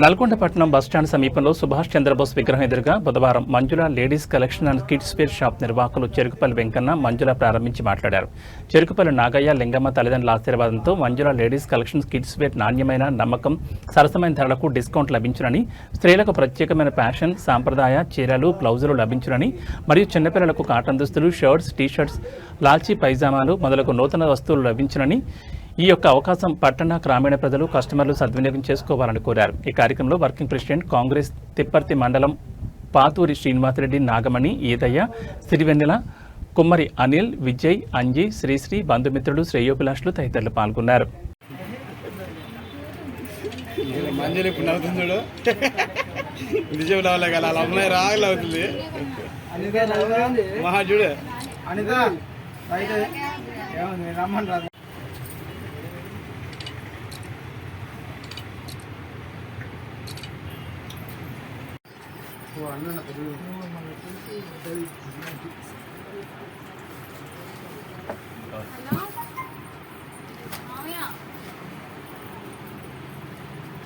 నల్గొండ పట్టణం బస్టాండ్ సమీపంలో సుభాష్ చంద్రబోస్ విగ్రహం ఎదురుగా బుధవారం Manjula ladies collection and kids wear shop నిర్వాహకులు చెరుకుపల్లి వెంకన్న మంజుల ప్రారంభించి మాట్లాడారు. చెరుకుపల్లి నాగయ్య లింగమ్మ తల్లిదండ్రుల ఆశీర్వాదంతో మంజుల లేడీస్ కలెక్షన్ కిడ్స్ వేర్ నాణ్యమైన, నమ్మకం, సరసమైన ధరలకు డిస్కౌంట్ లభించునని, స్త్రీలకు ప్రత్యేకమైన ఫ్యాషన్, సాంప్రదాయ చీరలు, బ్లౌజులు లభించునని మరియు చిన్నపిల్లలకు కాటన్ దుస్తులు, షర్ట్స్, టీషర్ట్స్, లాల్చీ పైజామాలు మొదలగు నూతన వస్తువులు లభించునని, ఈ యొక్క అవకాశం పట్టణ గ్రామీణ ప్రజలు, కస్టమర్లు సద్వినియోగం చేసుకోవాలని కోరారు. ఈ కార్యక్రమంలో వర్కింగ్ ప్రెసిడెంట్ కాంగ్రెస్ తిప్పర్తి మండలం పాతూరి శ్రీనివాసరెడ్డి, నాగమణి, ఈదయ్య, సిరివెన్నెల, కుమ్మరి అనిల్, విజయ్, అంజీ, శ్రీశ్రీ, బంధుమిత్రులు, శ్రేయోభిలాషులు తదితరులు పాల్గొన్నారు.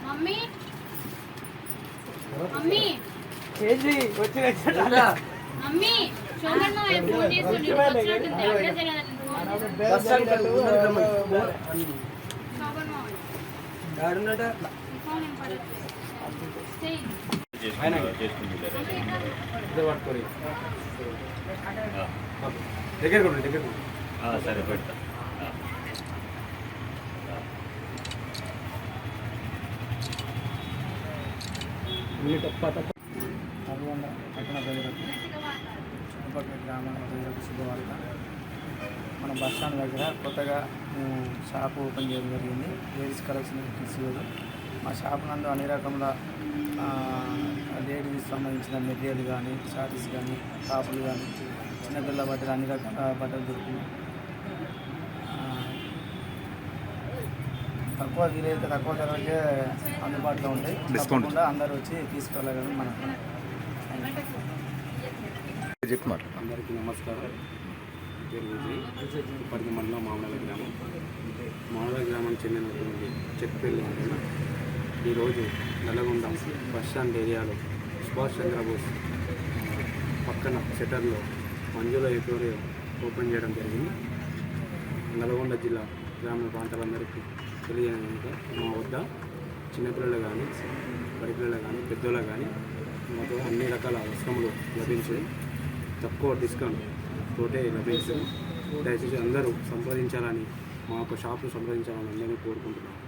మమ్మీ మమ్మీ మమ్మీ చూడన్న ఫోన్ చేస్తుండి వచ్చినట్టుంది అడ్రస్ సరే పెడతా. నల్గొండ పట్టణ ప్రజలకు, చుట్టుపక్కల గ్రామాల ప్రజలకు శుభవార్త. మన బస్టాండ్ దగ్గర కొత్తగా షాప్ ఓపెన్ చేయడం జరిగింది. Ladies collection kids wear. మా షాప్ నందు అన్ని రకముల లేడీస్ సంబంధించిన మెటీరియల్ కానీ, షార్ట్స్ కానీ, టాపులు కానీ, చిన్నపిల్లల బట్టలు, అన్ని రకాల బట్టలు దొరుకుతున్నాయి. వీలైతే తక్కువ ధరకే అందుబాటులో ఉంటాయి. తప్పకుండా అందరూ వచ్చి తీసుకెళ్ళగలని మన అందరికీ నమస్కారం. పేరు విజయ్, ఇప్పటికి మండలం మామూలు గ్రామం చెందినటువంటి చెరుకుపల్లి వెంకన్న ఈరోజు నల్గొండ బస్టాండ్ ఏరియాలో సుభాష్ చంద్రబోస్ పక్కన షట్టర్లో మంజుల ఎక్వేరియం ఓపెన్ చేయడం జరిగింది. నల్గొండ జిల్లా గ్రామీణ ప్రాంతాలందరికీ తెలియజేయడానికి మా వద్ద చిన్నపిల్లలు కానీ, బడిపిల్లలు కానీ, పెద్దోళ్ళు కానీ మాకు అన్ని రకాల వస్త్రములు లభించాయి. తక్కువ డిస్కౌంట్ తోటే లభించాయి. దయచేసి అందరూ సంప్రదించాలని, మా యొక్క షాప్ను సంప్రదించాలని అందరినీ కోరుకుంటున్నాను.